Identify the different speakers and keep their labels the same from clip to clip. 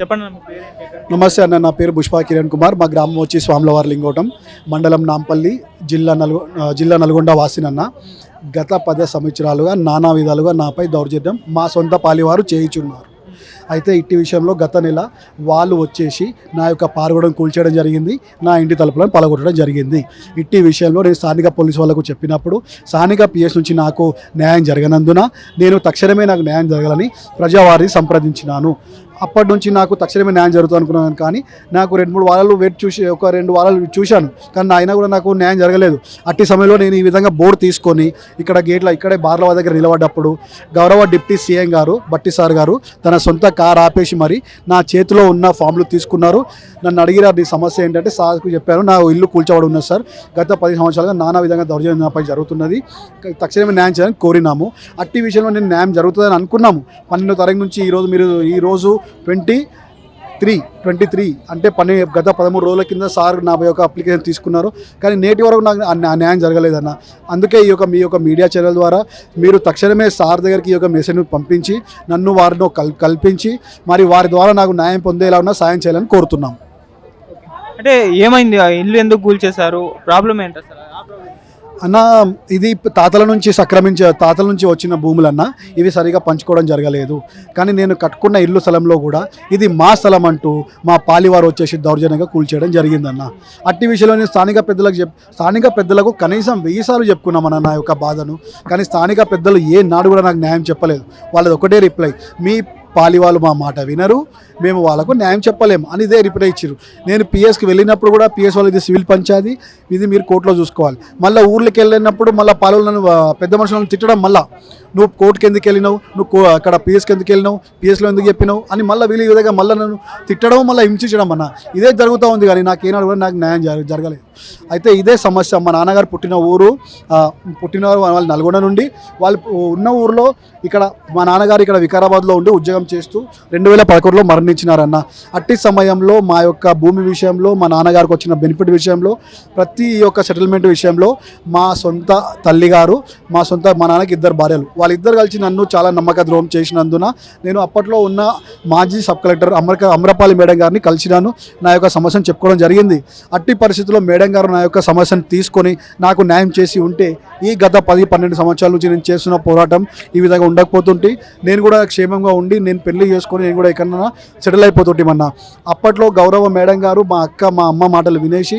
Speaker 1: చెప్పండి.
Speaker 2: నమస్తే అన్న, నా పేరు పుష్పా కిరణ్ కుమార్. మా గ్రామం వచ్చి స్వాములవారి లింగోటం, మండలం నాంపల్లి, జిల్లా నల్గొండ వాసినన్న. గత 10 సంవత్సరాలుగా నానా విధాలుగా నాపై దౌర్జన్యం మా సొంత పాలివారు చేయుచున్నారు. అయితే ఇట్టి విషయంలో గత నెల వాళ్ళు వచ్చేసి నా యొక్క పారుగొడం కూల్చేయడం జరిగింది, నా ఇంటి తలుపులను పలగొట్టడం జరిగింది. ఇట్టి విషయంలో నేను స్థానిక పోలీసు వాళ్ళకు చెప్పినప్పుడు స్థానిక పిఎస్ నుంచి నాకు న్యాయం జరగనందున నేను తక్షణమే నాకు న్యాయం జరగాలని ప్రజావారిని సంప్రదించినాను. అప్పటి నుంచి నాకు తక్షణమే న్యాయం జరుగుతుంది అనుకున్నాను. కానీ నాకు 2-3 వారాలు ఒక 2 వారాలు చూశాను, కానీ అయినా కూడా నాకు న్యాయం జరగలేదు. అట్టి సమయంలో నేను ఈ విధంగా బోర్డు తీసుకొని ఇక్కడే బార్ల దగ్గర నిలబడ్డప్పుడు గౌరవ డిప్యూటీ సీఎం గారు బట్టి సార్ గారు తన సొంత కారు ఆపేసి మరి నా చేతిలో ఉన్న ఫామ్లు తీసుకున్నారు. నన్ను అడిగిన నీ సమస్య ఏంటంటే సార్కు చెప్పాను, నా ఇల్లు కూల్చబడి ఉన్నది సార్, గత 10 సంవత్సరాలుగా నానా విధంగా దౌర్జన్యం నాపై జరుగుతున్నది, తక్షణమే న్యాయం చేయాలని కోరినాము. అట్టి విషయంలో నేను న్యాయం జరుగుతుందని అనుకున్నాము. 12వ తారీఖు నుంచి ఈరోజు 23 అంటే గత 13 రోజుల కింద సార్ నా యొక్క అప్లికేషన్ తీసుకున్నారు. కానీ నేటి వరకు నాకు న్యాయం జరగలేదన్న. అందుకే మీ యొక్క మీడియా ఛానల్ ద్వారా మీరు తక్షణమే సార్ దగ్గరికి ఈ యొక్క మెసేజ్ను పంపించి నన్ను వారిని కల్పించి మరి వారి ద్వారా నాకు న్యాయం పొందేలా ఉన్న సాయం చేయాలని కోరుతున్నాం.
Speaker 1: అంటే ఏమైంది, ఇల్లు ఎందుకు కూల్చేశారు, ప్రాబ్లం ఏంటి అసలు?
Speaker 2: అన్న, ఇది తాతల నుంచి వచ్చిన భూములన్న, ఇవి సరిగా పంచుకోవడం జరగలేదు. కానీ నేను కట్టుకున్న ఇల్లు స్థలంలో కూడా ఇది మా స్థలం అంటూ మా పాలివారు వచ్చేసి దౌర్జన్యంగా కూల్చేయడం జరిగిందన్న. అట్టి విషయంలో నేను స్థానిక పెద్దలకు కనీసం 1000 సార్లు చెప్పుకున్నామన్న నా యొక్క బాధను. కానీ స్థానిక పెద్దలు ఏ నాడు కూడా నాకు న్యాయం చెప్పలేదు. వాళ్ళది ఒకటే రిప్లై, మీ పాలివాళ్ళు మా మాట వినరు, మేము వాళ్ళకు న్యాయం చెప్పలేము అని ఇదే రిప్లై ఇచ్చారు. నేను పిఎస్కి వెళ్ళినప్పుడు కూడా పిఎస్ వాళ్ళు ఇది సివిల్ పంచాయతీ, ఇది మీరు కోర్టులో చూసుకోవాలి. మళ్ళీ ఊర్లోకి వెళ్ళినప్పుడు మళ్ళీ పాలనను పెద్ద మనుషులను తిట్టడం, మళ్ళీ నువ్వు కోర్టుకి ఎందుకు వెళ్ళినావు, నువ్వు అక్కడ పిఎస్కి ఎందుకు వెళ్ళినావు, పిఎస్లో ఎందుకు చెప్పినావు అని మళ్ళీ వీళ్ళు ఈ విధంగా మళ్ళీ నన్ను తిట్టడం, మళ్ళీ హింసించడం అన్న, ఇదే జరుగుతూ ఉంది. కానీ నాకేనాడు కూడా నాకు న్యాయం జరగలేదు. అయితే ఇదే సమస్య. మా నాన్నగారు పుట్టిన వాళ్ళు నల్గొండ నుండి, వాళ్ళు ఉన్న ఊరిలో ఇక్కడ మా నాన్నగారు ఇక్కడ వికారాబాద్లో ఉండి ఉద్యోగం చేస్తూ 2011లో మరణించినారన్న. అట్టి సమయంలో మా యొక్క భూమి విషయంలో, మా నాన్నగారికి వచ్చిన బెనిఫిట్ విషయంలో, ప్రతి ఒక్క సెటిల్మెంట్ విషయంలో మా సొంత తల్లిగారు, మా నాన్నకి 2 భార్యలు, వాళ్ళిద్దరు కలిసి నన్ను చాలా నమ్మక ద్రోహం చేసినందున నేను అప్పట్లో ఉన్న మాజీ సబ్ కలెక్టర్ అమ్రపాలి మేడం గారిని కలిసినాను. నా యొక్క సమస్యను చెప్పుకోవడం జరిగింది. అట్టి పరిస్థితుల్లో మేడం గారు నా యొక్క సమస్యను తీసుకొని నాకు న్యాయం చేసి ఉంటే ఈ గత 10-12 సంవత్సరాల నుంచి నేను చేస్తున్న పోరాటం ఈ విధంగా ఉండకపోతుంటే నేను కూడా క్షేమంగా ఉండి నేను పెళ్లి చేసుకొని నేను కూడా ఎక్కడన్నా సెటిల్ అయిపోతుంటేమన్నా. అప్పట్లో గౌరవ మేడం గారు మా అమ్మ మాటలు వినేసి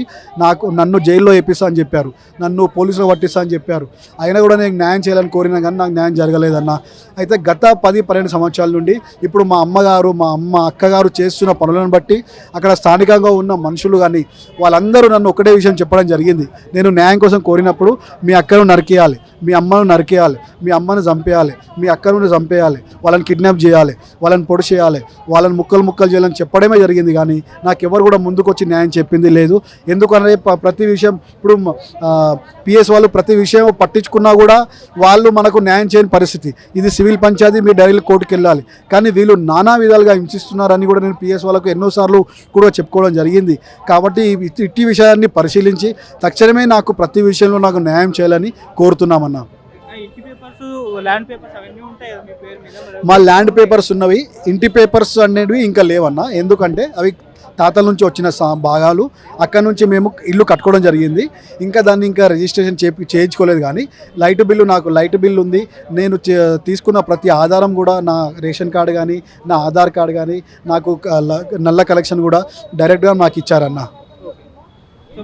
Speaker 2: నన్ను జైల్లో వేపిస్తా అని చెప్పారు, నన్ను పోలీసులు పట్టిస్తా అని చెప్పారు. అయినా కూడా నేను న్యాయం చేయాలని కోరినా కానీ నాకు న్యాయం జరగలేదన్న. అయితే గత 10-12 సంవత్సరాల నుండి ఇప్పుడు మా అక్కగారు చేస్తున్న పనులను బట్టి అక్కడ స్థానికంగా ఉన్న మనుషులు కానీ వాళ్ళందరూ నన్ను ఒకటే విషయం చెప్పడం జరిగింది, నేను న్యాయం కోసం కోరినప్పుడు మీ అక్కను నరికేయాలి, మీ అమ్మను నరికేయాలి, మీ అమ్మను చంపేయాలి, మీ అక్కను చంపేయాలి, వాళ్ళని కిడ్నాప్ చేయాలి, వాళ్ళని పొడి చేయాలి, వాళ్ళని ముక్కలు చేయాలని చెప్పడమే జరిగింది. కానీ నాకెవరు కూడా ముందుకు వచ్చి న్యాయం చెప్పింది లేదు. ఎందుకంటే ప్రతి విషయం ఇప్పుడు పిఎస్ వాళ్ళు ప్రతి విషయం పట్టించుకున్నా కూడా వాళ్ళు మనకు న్యాయం చేయని పరిస్థితి. ఇది సివిల్ పంచాయతీ, మీ డైరెక్ట్ కోర్టుకు వెళ్ళాలి. కానీ వీళ్ళు నానా విధాలుగా హింసిస్తున్నారని కూడా నేను పిఎస్ వాళ్ళకు ఎన్నోసార్లు కూడా చెప్పుకోవడం జరిగింది. కాబట్టి ఇట్టి విషయాన్ని పరిశీలించి తక్షణమే నాకు ప్రతి విషయంలో నాకు న్యాయం చేయాలని కోరుతున్నామన్నా. మా ల్యాండ్ పేపర్స్ ఉన్నవి, ఇంటి పేపర్స్ అనేవి ఇంకా లేవన్నా. ఎందుకంటే అవి తాతల నుంచి వచ్చిన భాగాలు, అక్కడ నుంచి మేము ఇల్లు కట్టుకోవడం జరిగింది. ఇంకా రిజిస్ట్రేషన్ చేయించుకోలేదు. కానీ నాకు లైట్ బిల్లు ఉంది. నేను తీసుకున్న ప్రతి ఆధారం కూడా నా రేషన్ కార్డు కానీ, నా ఆధార్ కార్డు కానీ, నాకు నల్ల కలెక్షన్ కూడా డైరెక్ట్గా నాకు ఇచ్చారన్న.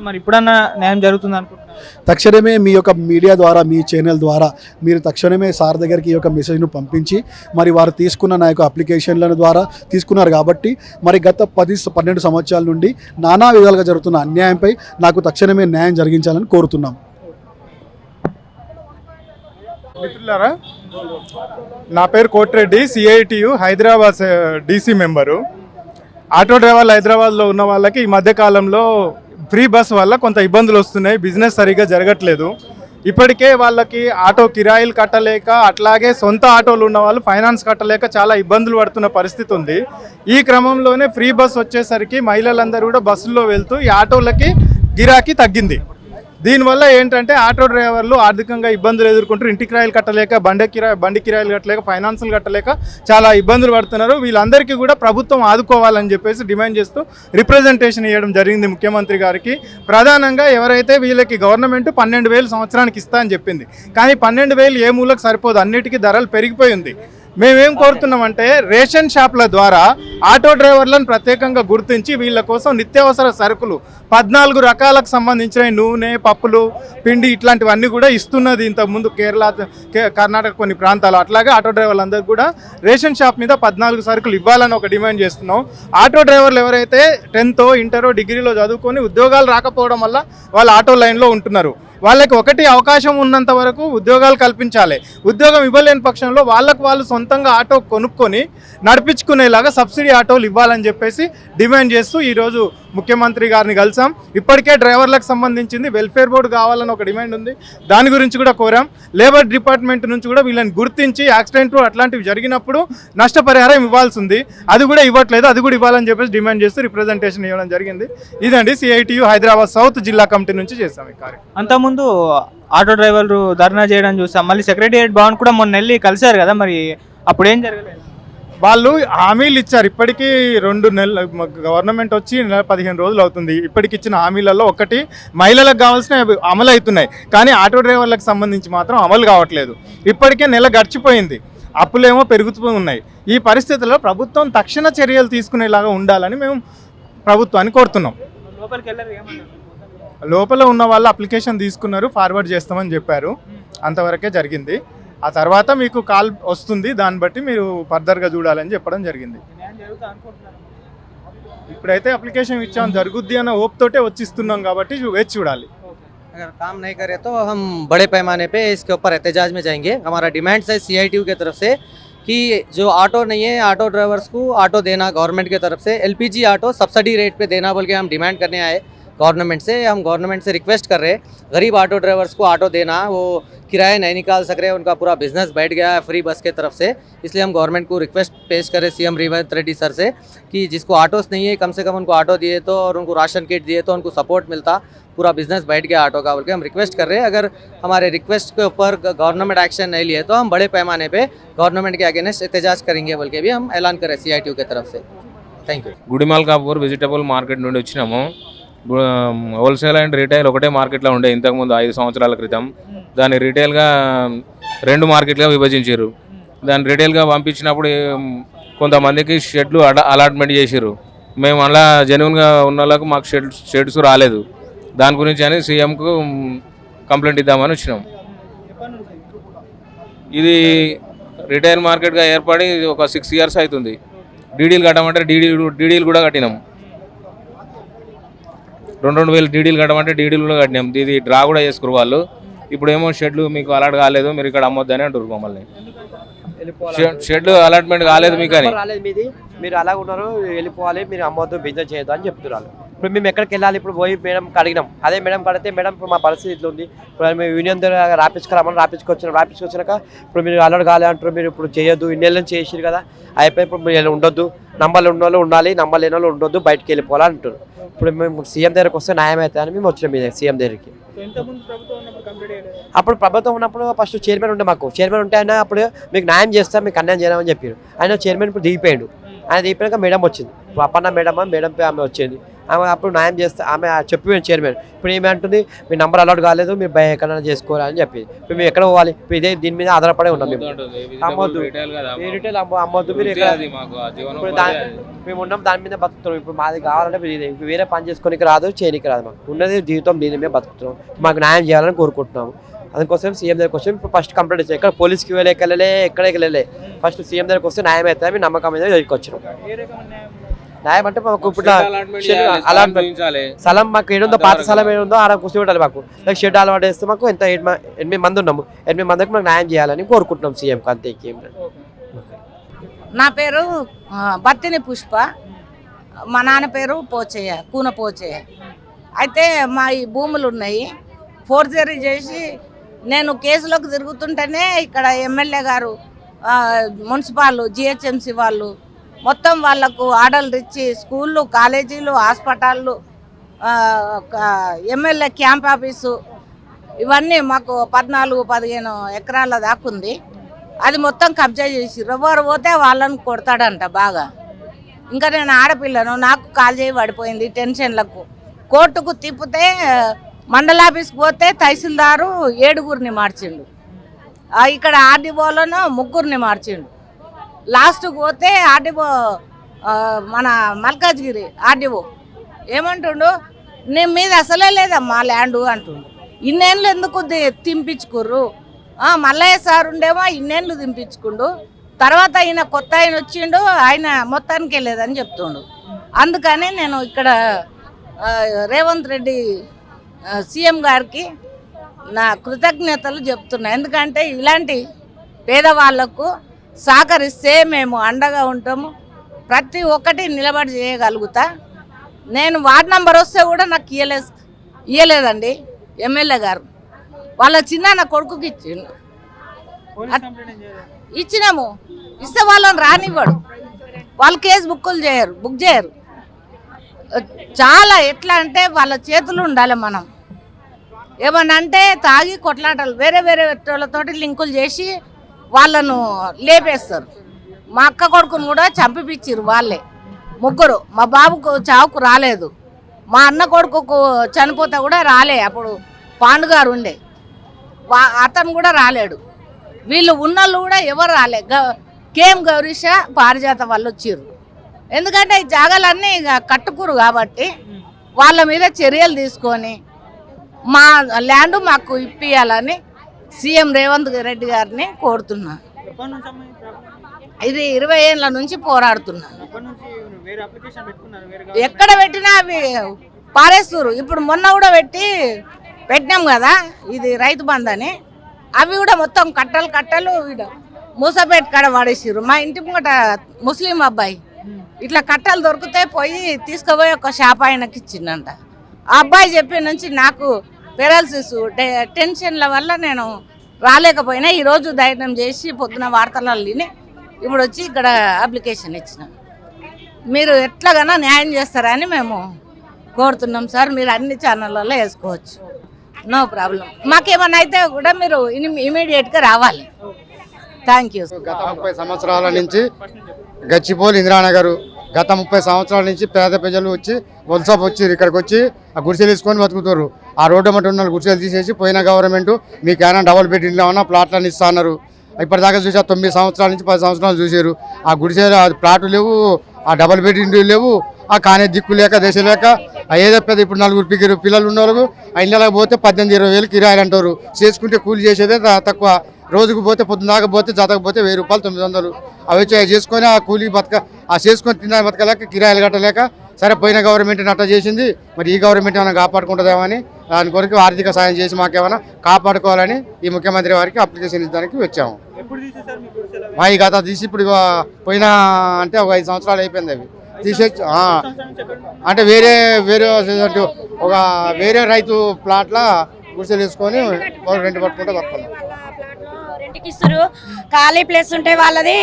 Speaker 1: మరి ఇప్పుడన్నా న్యాయం జరుగుతుంది అనుకుంటున్నాను.
Speaker 2: తక్షణమే మీ యొక్క మీడియా ద్వారా, మీ ఛానల్ ద్వారా మీరు తక్షణమే సార్ దగ్గరికి ఈ యొక్క మెసేజ్ను పంపించి మరి వారు తీసుకున్న నా యొక్క అప్లికేషన్ల ద్వారా తీసుకున్నారు కాబట్టి మరి గత 10-12 సంవత్సరాల నుండి నానా విధాలుగా జరుగుతున్న అన్యాయంపై నాకు తక్షణమే న్యాయం జరిగించాలని కోరుతున్నాం.
Speaker 3: మిత్రులారా, నా పేరు Koti Reddy, CITU Hyderabad DC member. Auto డ్రైవర్లు హైదరాబాద్లో ఉన్న వాళ్ళకి ఈ మధ్యకాలంలో ఫ్రీ బస్ వల్ల కొంత ఇబ్బందులు వస్తున్నాయి, బిజినెస్ సరిగ్గా జరగట్లేదు. ఇప్పటికే వాళ్ళకి ఆటో కిరాయిలు కట్టలేక, అట్లాగే సొంత ఆటోలు ఉన్న వాళ్ళు ఫైనాన్స్ కట్టలేక చాలా ఇబ్బందులు పడుతున్న పరిస్థితి ఉంది. ఈ క్రమంలోనే ఫ్రీ బస్ వచ్చేసరికి మహిళలందరూ కూడా బస్సుల్లో వెళ్తూ ఈ ఆటోలకి గిరాకీ తగ్గింది. దీనివల్ల ఏంటంటే ఆటో డ్రైవర్లు ఆర్థికంగా ఇబ్బందులు ఎదుర్కొంటారు. ఇంటి కిరాయిలు కట్టలేక, బండి కిరాయిలు కట్టలేక, ఫైనాన్సులు కట్టలేక చాలా ఇబ్బందులు పడుతున్నారు. వీళ్ళందరికీ కూడా ప్రభుత్వం ఆదుకోవాలని చెప్పేసి డిమాండ్ చేస్తూ రిప్రజెంటేషన్ ఇవ్వడం జరిగింది ముఖ్యమంత్రి గారికి. ప్రధానంగా ఎవరైతే వీళ్ళకి గవర్నమెంట్ 12,000 సంవత్సరానికి ఇస్తా అని చెప్పింది, కానీ 12,000 ఏ మూలకు సరిపోదు, అన్నిటికీ ధరలు పెరిగిపోయింది. మేమేం కోరుతున్నామంటే రేషన్ షాప్ల ద్వారా ఆటో డ్రైవర్లను ప్రత్యేకంగా గుర్తించి వీళ్ళ కోసం నిత్యావసర సరుకులు 14 రకాలకు సంబంధించిన నూనె, పప్పులు, పిండి ఇట్లాంటివన్నీ కూడా ఇస్తున్నది ఇంతకుముందు కర్ణాటక కొన్ని ప్రాంతాలు. అట్లాగే ఆటో డ్రైవర్లందరూ కూడా రేషన్ షాప్ మీద 14 సరుకులు ఇవ్వాలని ఒక డిమాండ్ చేస్తున్నాం. ఆటో డ్రైవర్లు ఎవరైతే 10th, ఇంటరో, డిగ్రీలో చదువుకొని ఉద్యోగాలు రాకపోవడం వల్ల వాళ్ళు ఆటో లైన్లో ఉంటున్నారు, వాళ్ళకి ఒకటి అవకాశం ఉన్నంత వరకు ఉద్యోగాలు కల్పించాలి. ఉద్యోగం ఇవ్వలేని పక్షంలో వాళ్ళకు వాళ్ళు సొంతంగా ఆటో కొనుక్కొని నడిపించుకునేలాగా సబ్సిడీ ఆటోలు ఇవ్వాలని చెప్పేసి డిమాండ్ చేస్తూ ఈరోజు ముఖ్యమంత్రి గారిని కలిసాం. ఇప్పటికే డ్రైవర్లకు సంబంధించింది వెల్ఫేర్ బోర్డు కావాలని ఒక డిమాండ్ ఉంది, దాని గురించి కూడా కోరాం. లేబర్ డిపార్ట్మెంట్ నుంచి కూడా వీళ్ళని గుర్తించి యాక్సిడెంట్లు అట్లాంటివి జరిగినప్పుడు నష్టపరిహారం ఇవ్వాల్సి ఉంది, అది కూడా ఇవ్వట్లేదు, అది కూడా ఇవ్వాలని చెప్పేసి డిమాండ్ చేస్తూ రిప్రజెంటేషన్ ఇవ్వడం జరిగింది. ఇదండి CITU హైదరాబాద్ సౌత్ జిల్లా కమిటీ నుంచి చేస్తాం ఈ కార్యక్రమం.
Speaker 1: అంతకుముందు ఆటో డ్రైవర్లు ధర్నా చేయడం చూసాం, మళ్ళీ సెక్రటేరియట్ భవన్ కూడా మొన్న వెళ్ళి కలిశారు కదా, మరి అప్పుడు ఏం జరగలేదు?
Speaker 3: వాళ్ళు హామీలు ఇచ్చారు. ఇప్పటికీ 2 నెలలు గవర్నమెంట్ వచ్చి 15 రోజులు అవుతుంది. ఇప్పటికి ఇచ్చిన హామీలలో ఒకటి మహిళలకు కావాల్సిన అమలు అవుతున్నాయి, కానీ ఆటో డ్రైవర్లకు సంబంధించి మాత్రం అమలు కావట్లేదు. ఇప్పటికే నెల గడిచిపోయింది, అప్పులేమో పెరుగుతూ ఉన్నాయి. ఈ పరిస్థితుల్లో ప్రభుత్వం తక్షణ చర్యలు తీసుకునేలాగా ఉండాలని మేము ప్రభుత్వాన్ని కోరుతున్నాం.
Speaker 1: లోపలికి వెళ్ళారు, ఏమన్నారు?
Speaker 3: లోపల ఉన్న వాళ్ళు అప్లికేషన్ తీసుకున్నారు, ఫార్వర్డ్ చేస్తామని చెప్పారు, అంతవరకే జరిగింది. ఆ తర్వాత మీకు కాల్ వస్తుంది, దాన్ని బట్టి మీరు ఫర్దర్గా చూడాలని చెప్పడం జరిగింది. ఇప్పుడైతే అప్లికేషన్ ఇచ్చాం, జరుగుద్ది అన్న హోప్ తోటే వచ్చిస్తున్నాం కాబట్టి వేచి చూడాలి.
Speaker 4: अगर काम नहीं करे तो हम बड़े पैमाने पे इसके ऊपर एहतजाज में जाएंगे. हमारा डिमांड्स है CITU की तरफ से कि जो ऑटो नहीं है, ऑटो ड्राइवर्स को ऑटो देना गवर्नमेंट की तरफ से, LPG ऑटो सब्सिडी रेट पे देना बोल के हम डिमांड करने आए गवर्नमेंट से. हम गवर्नमेंट से रिक्वेस्ट कर रहे हैं, गरीब ऑटो ड्राइवर्स को ऑटो देना, वो किराया नहीं निकाल सक रहे, उनका पूरा बिजनेस बैठ गया है फ्री बस के तरफ से. इसलिए हम गवर्नमेंट को रिक्वेस्ट पेश करें CM रेवंत रेड्डी सर से कि जिसको ऑटोस नहीं है, कम से कम उनको ऑटो दिए तो, और उनको राशन किट दिए तो उनको सपोर्ट मिलता. पूरा बिजनेस बैठ गया ऑटो का बोल के हम रिक्वेस्ट कर रहे हैं. अगर हमारे रिक्वेस्ट के ऊपर गवर्नमेंट एक्शन नहीं लिए तो हम बड़े पैमाने पे गवर्नमेंट के अगेंस्ट एहतजाज करेंगे बोल के भी हम ऐलान करें CITU की तरफ से. Thank you.
Speaker 5: Gudimalkapur vegetable market నుండి వచ్చినాము. హోల్సేల్ అండ్ రీటైల్ ఒకటే మార్కెట్లో ఉండే ఇంతకుముందు 5 సంవత్సరాల క్రితం. దాన్ని రీటైల్గా 2 మార్కెట్గా విభజించారు. దాన్ని రీటైల్గా పంపించినప్పుడు కొంతమందికి షెడ్లు అలాట్మెంట్ చేసారు. మేము అలా జెన్యున్గా ఉన్న వాళ్ళకు మాకు షెడ్స్ రాలేదు. దాని గురించి అని సీఎంకు కంప్లైంట్ ఇద్దామని వచ్చినాం. ఇది రిటైల్ మార్కెట్గా ఏర్పడి ఒక 6 ఇయర్స్ అవుతుంది. డీడీలు కట్టమంటే డీడీలు కూడా కట్టినాం. 2,000 డీడీలు కట్టమంటే డీడీలు కూడా కట్టినాం. ఇది డ్రా కూడా చేసుకురు వాళ్ళు. ఇప్పుడేమో షెడ్లు మీకు అలాట్ కాలేదు, మీరు ఇక్కడ అమ్మొద్దని అంటారు మమ్మల్ని. షెడ్ అలాట్మెంట్ కాలేదు మీకు అని,
Speaker 6: మీరు అలా ఉన్నారు, వెళ్ళిపోవాలి, మీరు అమ్మొద్దు, బిజినెస్ చేయొద్దు అని చెప్తున్నారు. ఇప్పుడు మేము ఎక్కడికి వెళ్ళాలి? ఇప్పుడు పోయి మేడం అడిగినాం. అదే మేడం కడితే, మేడం ఇప్పుడు మా పరిస్థితి ఇట్లా ఉంది, ఇప్పుడు మేము యూనియన్ ద్వారా రాపించుకురామని రాపించుకొచ్చినాక ఇప్పుడు మీరు అలర్ట్ కాలే అంటారు, మీరు ఇప్పుడు చేయొద్దు, ఇన్నేళ్ళ నుంచి చేసిరు కదా, అయిపోయి ఇప్పుడు మీరు ఉండొద్దు, నంబర్లు ఉన్న వాళ్ళు ఉండాలి, నంబర్ లేని వాళ్ళు ఉండొద్దు, బయటకు వెళ్ళిపోవాలి అంటారు. ఇప్పుడు మేము సీఎం దగ్గరకు వస్తే న్యాయం అవుతుందని మేము వచ్చినాం మీ సీఎం దగ్గరికి. అప్పుడు ప్రభుత్వం ఉన్నప్పుడు ఫస్ట్ చైర్మన్ ఉండే, మాకు చైర్మన్ ఉంటే ఆయన అప్పుడు మీకు న్యాయం చేస్తాం, మీకు అన్యాయం చేయమని చెప్పారు. ఆయన చైర్మన్ ఇప్పుడు దిగిపోయాడు. ఆయన దిగిపోయాక మేడం వచ్చింది, అప్పన్న మేడం మేడంపై ఆమె వచ్చింది. ఆమె అప్పుడు న్యాయం చేస్తే ఆమె చెప్పిపోయింది చైర్మన్. ఇప్పుడు ఏమంటుంది, మీ నంబర్ అలౌట్ కాలేదు, మీరు ఎక్కడైనా చేసుకోవాలని చెప్పింది. ఇప్పుడు మేము ఎక్కడ పోవాలి? ఇప్పుడు ఇదే దీని మీద ఆధారపడే ఉన్నాం. మేము అమ్మొద్దు, రిటైల్ అమ్మొద్దు, మీరు ఎక్కడ ఇప్పుడు మేము ఉన్నాం, దాని మీద బతుకుతున్నాం. ఇప్పుడు మాది కావాలంటే ఇప్పుడు వేరే పని చేసుకోనికి రాదు, చేయనికి రాదు, మాకు ఉన్నది జీవితం దీని మీద బతుకుతున్నాం. మాకు న్యాయం చేయాలని కోరుకుంటున్నాము. అందుకోసం సీఎం దగ్గరకు వస్తే ఇప్పుడు ఫస్ట్ కంప్లైంట్ ఇచ్చాం. ఎక్కడ పోలీస్కి వెళ్ళలే, ఎక్కడికి వెళ్ళలే, ఫస్ట్ సీఎం దగ్గరకు వస్తే న్యాయం అవుతుంది, మీ నమ్మకం మీద దగ్గరికి వచ్చినాం. న్యాయం అంటే మాకు ఇప్పుడు స్థలం మాకు ఏడుందో, పాత స్థలం ఏడుందో ఆడ కూర్చో పెట్టాలి. మాకు షెడ్ అలవాటు వేస్తే మాకు ఎంత 8 మంది ఉన్నాము, 8 మందికి మాకు న్యాయం చేయాలని కోరుకుంటున్నాం సీఎంకి, అంతే.
Speaker 7: నా పేరు బత్తిని పుష్ప, మా నాన్న పేరు పోచయ్య, కూన పోచయ్య. అయితే మా ఈ భూములు ఉన్నాయి, ఫోర్జరీ చేసి నేను కేసులోకి తిరుగుతుంటేనే ఇక్కడ ఎమ్మెల్యే గారు, మున్సిపాల్, GHMC వాళ్ళు మొత్తం వాళ్లకు ఆర్డర్లు ఇచ్చి స్కూళ్ళు, కాలేజీలు, హాస్పిటళ్ళు, ఎమ్మెల్యే క్యాంప్ ఆఫీసు ఇవన్నీ మాకు 14-15 ఎకరాల దాకా ఉంది. అది మొత్తం కబ్జా చేసి ఎవరు పోతే వాళ్ళని కొడతాడంట బాగా. ఇంకా నేను ఆడపిల్లను, నాకు కాల్ చేయి పడిపోయింది టెన్షన్లకు. కోర్టుకు తిప్పితే మండలాఫీస్కి పోతే తహసీల్దారు 7గురిని మార్చిండు, ఇక్కడ ఆర్డీఓలను 3గురిని మార్చిండు. లాస్ట్కి పోతే ఆర్డీఓ మన మల్కాజ్గిరి ఆర్డీఓ ఏమంటుండు, నేను మీద అసలే లేదమ్మా ల్యాండు అంటుండు. ఇన్నేళ్ళు ఎందుకు తింపించుకుర్రు? మల్లయ్య సార్ ఉండేమో ఇన్నేళ్ళు దింపించుకుండు, తర్వాత ఆయన కొత్త ఆయన వచ్చిండు, ఆయన మొత్తానికే లేదని చెప్తుండు. అందుకని నేను ఇక్కడ రేవంత్ రెడ్డి సీఎం గారికి నా కృతజ్ఞతలు చెప్తున్నా. ఎందుకంటే ఇలాంటి పేదవాళ్లకు సహకరిస్తే మేము అండగా ఉంటాము, ప్రతి ఒక్కటి నిలబడి చేయగలుగుతా. నేను వార్డ్ నంబర్ వస్తే కూడా నాకు ఇయ్యలేదండి ఎమ్మెల్యే గారు. వాళ్ళ చిన్న కొడుకుకి ఇచ్చినాము, ఇస్తే వాళ్ళని రానివ్వడు. వాళ్ళు కేసు బుక్ చేయరు. చాలా ఎట్లా అంటే వాళ్ళ చేతులు ఉండాలి. మనం ఏమన్నా అంటే తాగి కొట్లాటలు వేరే వాళ్ళతోటి లింకులు చేసి వాళ్ళను లేపేస్తారు. మా అక్క కొడుకును కూడా చంపిపిచ్చిరు వాళ్ళే 3. మా బాబుకు చావుకు రాలేదు, మా అన్న కొడుకుకు చనిపోతే కూడా రాలే. అప్పుడు పాండుగారు ఉండే, అతను కూడా రాలేడు. వీళ్ళు ఉన్నోళ్ళు కూడా ఎవరు రాలే. కేఎం గౌరీష పారిజాత వాళ్ళు వచ్చిర్రు. ఎందుకంటే ఈ జాగాలన్నీ ఇక కట్టుకురు కాబట్టి వాళ్ళ మీద చర్యలు తీసుకొని మా ల్యాండ్ మాకు ఇప్పియాలని సీఎం రేవంత్ రెడ్డి గారిని కోరుతున్నా. ఇది 20 ఏళ్ళ నుంచి పోరాడుతున్నా. ఎక్కడ పెట్టినా అవి పారేస్తారు. ఇప్పుడు మొన్న కూడా పెట్టినాం కదా ఇది రైతు బంధు అని, అవి కూడా మొత్తం కట్టలు మూసపేట కాడ పడేసారు. మా ఇంటి ముంగట ముస్లిం అబ్బాయి ఇట్లా కట్టలు దొరికితే పోయి తీసుకుపోయి ఒక షాప్ ఆయనకి ఇచ్చిందంట. ఆ అబ్బాయి చెప్పే నుంచి నాకు పెరాలసిస్ టెన్షన్ల వల్ల నేను రాలేకపోయినా ఈరోజు ధైర్యం చేసి పొద్దున వార్తలలో విని ఇప్పుడు వచ్చి ఇక్కడ అప్లికేషన్ ఇచ్చిన. మీరు ఎట్లాగైనా న్యాయం చేస్తారని మేము కోరుతున్నాం సార్. మీరు అన్ని ఛానళ్ళలో వేసుకోవచ్చు, నో ప్రాబ్లం. మాకేమన్నా అయితే కూడా మీరు ఇమీడియట్గా రావాలి. Thank you.
Speaker 8: గత 30 సంవత్సరాల నుంచి గచ్చిపోలి ఇందిరానగర్ గత 30 సంవత్సరాల నుంచి పేద ప్రజలు వచ్చి వలస వచ్చి ఇక్కడికి వచ్చి ఆ గుడిసెలు వేసుకొని బతుకుతారు. ఆ రోడ్డు మట్టి ఉన్న గుడిసెలు తీసేసి పోయిన గవర్నమెంట్ మీకు ఏమైనా డబుల్ బెడ్రూమ్లు ఏమన్నా ప్లాట్లను ఇస్తా అన్నారు. ఇప్పటిదాకా చూసా 9 సంవత్సరాల నుంచి 10 సంవత్సరాలు చూసారు. ఆ గుడిసెలు ప్లాట్లు లేవు, ఆ డబుల్ బెడ్రూమ్లు లేవు, ఆ కానీ దిక్కు లేక దేశ లేక ఏదో పెద్ద ఇప్పుడు 4 పిల్లలు ఉన్నవాళ్ళు ఆ ఇళ్ళకి పోతే 18-20 వేలు కిరాయిలు అంటారు. చేసుకుంటే కూలి చేసేదే తక్కువ. రోజుకు పోతే పొద్దున దాకా పోతే జతకు పోతే 1000 రూపాయలు 900 అవి చేసుకొని ఆ కూలీ చేసుకొని తిన్న బతకలేక కిరాయిలు కట్టలేక సరే పోయిన గవర్నమెంట్ నట్ట చేసింది. మరి ఈ గవర్నమెంట్ ఏమైనా కాపాడుకుంటుందేమని దాని కొరకు ఆర్థిక సాయం చేసి మాకేమైనా కాపాడుకోవాలని ఈ ముఖ్యమంత్రి వారికి అప్లికేషన్ ఇవ్వడానికి వచ్చాము. మా ఈ గత తీసి ఇప్పుడు పోయిన అంటే ఒక 5 సంవత్సరాలు అయిపోయింది. అవి తీసేసి అంటే వేరే రైతు ప్లాట్ల గుడిసెలు వేసుకొని రెంట్ పట్టుకుంటే వస్తున్నాం.
Speaker 9: రెంట్కి ఇస్తారు, ఖాళీ ప్లేస్ ఉంటే వాళ్ళది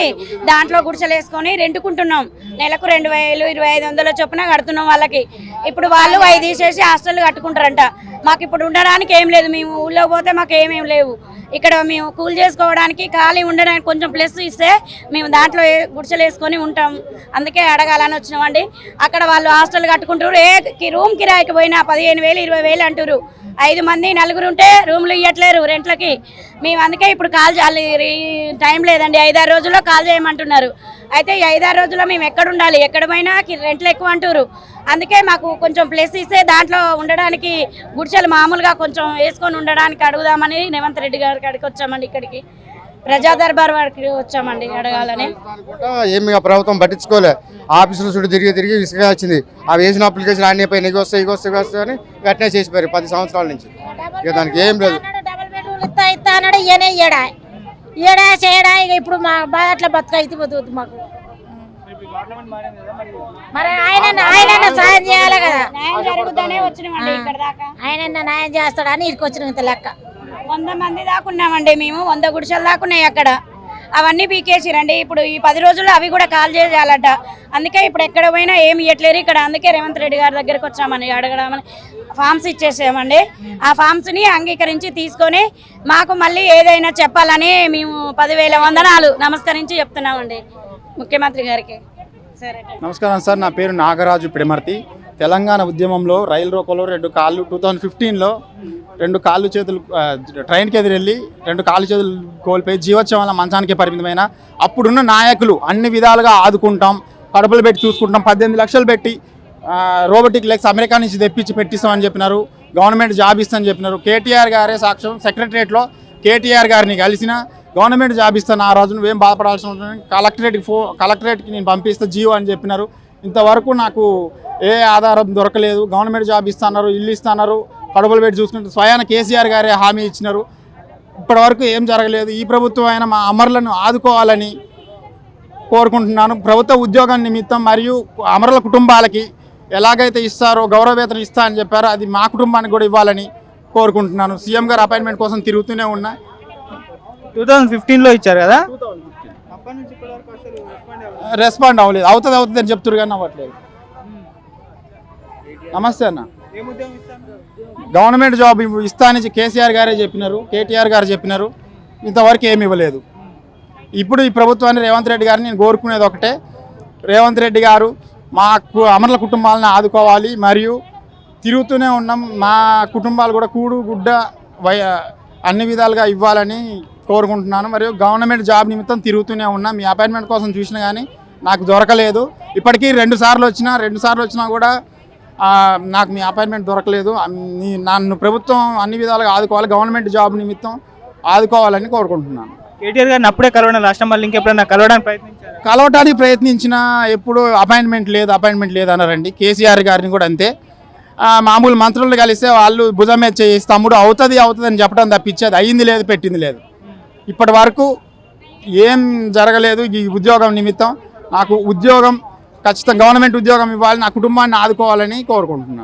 Speaker 9: దాంట్లో గుడిసెలు వేసుకొని రెంటుకుంటున్నాం. నెలకు 2000-2500 చొప్పున కడుతున్నాం వాళ్ళకి. ఇప్పుడు వాళ్ళు అవి తీసేసి హాస్టల్ కట్టుకుంటారంట. మాకు ఇప్పుడు ఉండడానికి ఏం లేదు, మేము ఊళ్ళో పోతే మాకు ఏమేమి లేవు. ఇక్కడ మేము కూల్ చేసుకోవడానికి ఖాళీ ఉండడానికి కొంచెం ప్లేస్ ఇస్తే మేము దాంట్లో గుడిసెలు వేసుకొని ఉంటాం. అందుకే అడగాలని వచ్చినామండి. అక్కడ వాళ్ళు హాస్టల్ కట్టుకుంటారు, రూమ్ కిరాయికి పోయినా 15,000-20,000 అంటారు. 5 మంది 4 ఉంటే రూమ్లు ఇవ్వట్లేరు రెంట్లకి. మేము అందుకే ఇప్పుడు కాల్ చేయాలి, టైం లేదండి. 5-6 రోజుల్లో కాల్ చేయమంటున్నారు. అయితే ఈ 5-6 రోజుల్లో మేము ఎక్కడ ఉండాలి, ఎక్కడ పోయినా రెంట్లు ఎక్కువ అంటారు. అందుకే మాకు కొంచెం ప్లేస్ ఇస్తే దాంట్లో ఉండడానికి గుడిసెలు మామూలుగా కొంచెం వేసుకొని ఉండడానికి అడుగుదామని రేవంత్ రెడ్డి గారికి అడిగి వచ్చామండి. ఇక్కడికి ప్రజా దర్బార్ వారికి వచ్చామండి అడగాలని.
Speaker 8: ఏమి ప్రభుత్వం పట్టించుకోలే, ఆఫీసులు చుట్టూ తిరిగి ఇసుక వచ్చింది. అవి వేసిన అప్లికేషన్ అన్నీ పోయి ఇవి వస్తాయి అని వెంటనే చేసిపోయారు 10 సంవత్సరాల నుంచి. ఇక దానికి ఏం లేదు.
Speaker 10: అన్నాడు ఏడా చేయడా. ఇక ఇప్పుడు మా బాధ అట్లా బతుకైతే పోతుంది మాకు. మరి ఆయన సాయం చేయాలి కదా, ఆయన న్యాయం చేస్తాడని ఇక్కడికి వచ్చిన లెక్క.
Speaker 9: 100 మంది దాకా ఉన్నామండి మేము. 100 గుడిసెలు దాకా ఉన్నాయి అక్కడ. అవన్నీ పీకేసిరండి. ఇప్పుడు ఈ 10 రోజుల్లో అవి కూడా కాల్ చేయాలట. అందుకే ఇప్పుడు ఎక్కడ పోయినా ఏమి ఇవ్వట్లేరు ఇక్కడ. అందుకే రేవంత్ రెడ్డి గారి దగ్గరికి వచ్చామని అడగడామని ఫామ్స్ ఇచ్చేసామండి. ఆ ఫామ్స్ని అంగీకరించి తీసుకొని మాకు మళ్ళీ ఏదైనా చెప్పాలని మేము 10,000 వందనాలు నమస్కరించి చెప్తున్నామండి ముఖ్యమంత్రి గారికి. సరే,
Speaker 11: నమస్కారం సార్. నా పేరు నాగరాజు పిడమర్తి. తెలంగాణ ఉద్యమంలో రైలు రోకోలో 2 కాళ్ళు 2015లో 2 కాళ్ళు చేతులు ట్రైన్కి ఎదురెళ్ళి 2 కాళ్ళు చేతులు కోల్పోయి జీవోత్సవాల మంచానికి పరిమితమైన అప్పుడున్న నాయకులు అన్ని విధాలుగా ఆదుకుంటాం, కడుపులు పెట్టి చూసుకుంటాం, 18 లక్షలు పెట్టి రోబోటిక్ లెగ్స్ అమెరికా నుంచి తెప్పించి పెట్టిస్తామని చెప్పినారు. గవర్నమెంట్ జాబ్ ఇస్తామని చెప్పినారు. కేటీఆర్ గారే సాక్ష్యం. సెక్రటరియట్లో కేటీఆర్ గారిని కలిసిన గవర్నమెంట్ జాబ్ ఇస్తాను, ఆ రోజు నువ్వేం బాధపడాల్సిన అవసరం లేదు, కలెక్టరేట్కి నేను పంపిస్తా జీవో అని చెప్పినారు. ఇంతవరకు నాకు ఏ ఆధారం దొరకలేదు. గవర్నమెంట్ జాబ్ ఇస్తున్నారు, ఇల్లు ఇస్తున్నారు, కడుపులు పెట్టి చూసుకుంటారు. స్వయాన కేసీఆర్ గారే హామీ ఇచ్చినారు. ఇప్పటివరకు ఏం జరగలేదు. ఈ ప్రభుత్వం అయినా మా అమరులను ఆదుకోవాలని కోరుకుంటున్నాను. ప్రభుత్వ ఉద్యోగం నిమిత్తం మరియు అమరుల కుటుంబాలకి ఎలాగైతే ఇస్తారో గౌరవ వేతనం ఇస్తా అని చెప్పారో అది మా కుటుంబానికి కూడా ఇవ్వాలని కోరుకుంటున్నాను. సీఎం గారు అపాయింట్మెంట్ కోసం తిరుగుతూనే ఉన్నా.
Speaker 1: 2015లో ఇచ్చారు కదా,
Speaker 11: రెస్పాండ్ అవ్వలేదు. అవుతుంది అని చెప్తున్నారు కానీ అవ్వట్లేదు. నమస్తే అన్న. గవర్నమెంట్ జాబ్ ఇస్తా అని కేసీఆర్ గారే చెప్పినారు, కేటీఆర్ గారు చెప్పినారు. ఇంతవరకు ఏమి ఇవ్వలేదు. ఇప్పుడు ఈ ప్రభుత్వాన్ని రేవంత్ రెడ్డి గారిని నేను కోరుకునేది ఒకటే, రేవంత్ రెడ్డి గారు మా అమరుల కుటుంబాలను ఆదుకోవాలి. మరియు తిరుగుతూనే ఉన్నాం, మా కుటుంబాలు కూడా కూడు గుడ్డ అన్ని విధాలుగా ఇవ్వాలని కోరుకుంటున్నాను. మరియు గవర్నమెంట్ జాబ్ నిమిత్తం తిరుగుతూనే ఉన్నా. మీ అపాయింట్మెంట్ కోసం చూసినా కానీ నాకు దొరకలేదు. ఇప్పటికీ 2 సార్లు వచ్చినా కూడా నాకు మీ అపాయింట్మెంట్ దొరకలేదు. నన్ను ప్రభుత్వం అన్ని విధాలుగా ఆదుకోవాలి, గవర్నమెంట్ జాబ్ నిమిత్తం ఆదుకోవాలని కోరుకుంటున్నాను.
Speaker 1: కేటీఆర్ గారిని అప్పుడే కలవడం లాస్ట్ మళ్ళీ ఇంకెప్పుడైనా
Speaker 11: కలవడానికి ప్రయత్నించినా ఎప్పుడు అపాయింట్మెంట్ లేదు అన్నారండి. కేసీఆర్ గారిని కూడా అంతే. మామూలు మంత్రులు కలిస్తే వాళ్ళు భుజమే చేసి తమ్ముడు అవుతుంది అని చెప్పడం తప్పించేది అయ్యింది లేదు, పెట్టింది లేదు. ఇప్పటి వరకు ఏం జరగలేదు. ఈ ఉద్యోగం నిమిత్తం నాకు ఉద్యోగం ఖచ్చితంగా గవర్నమెంట్ ఉద్యోగం ఇవ్వాలి, నా కుటుంబాన్ని ఆదుకోవాలని కోరుకుంటున్నాను.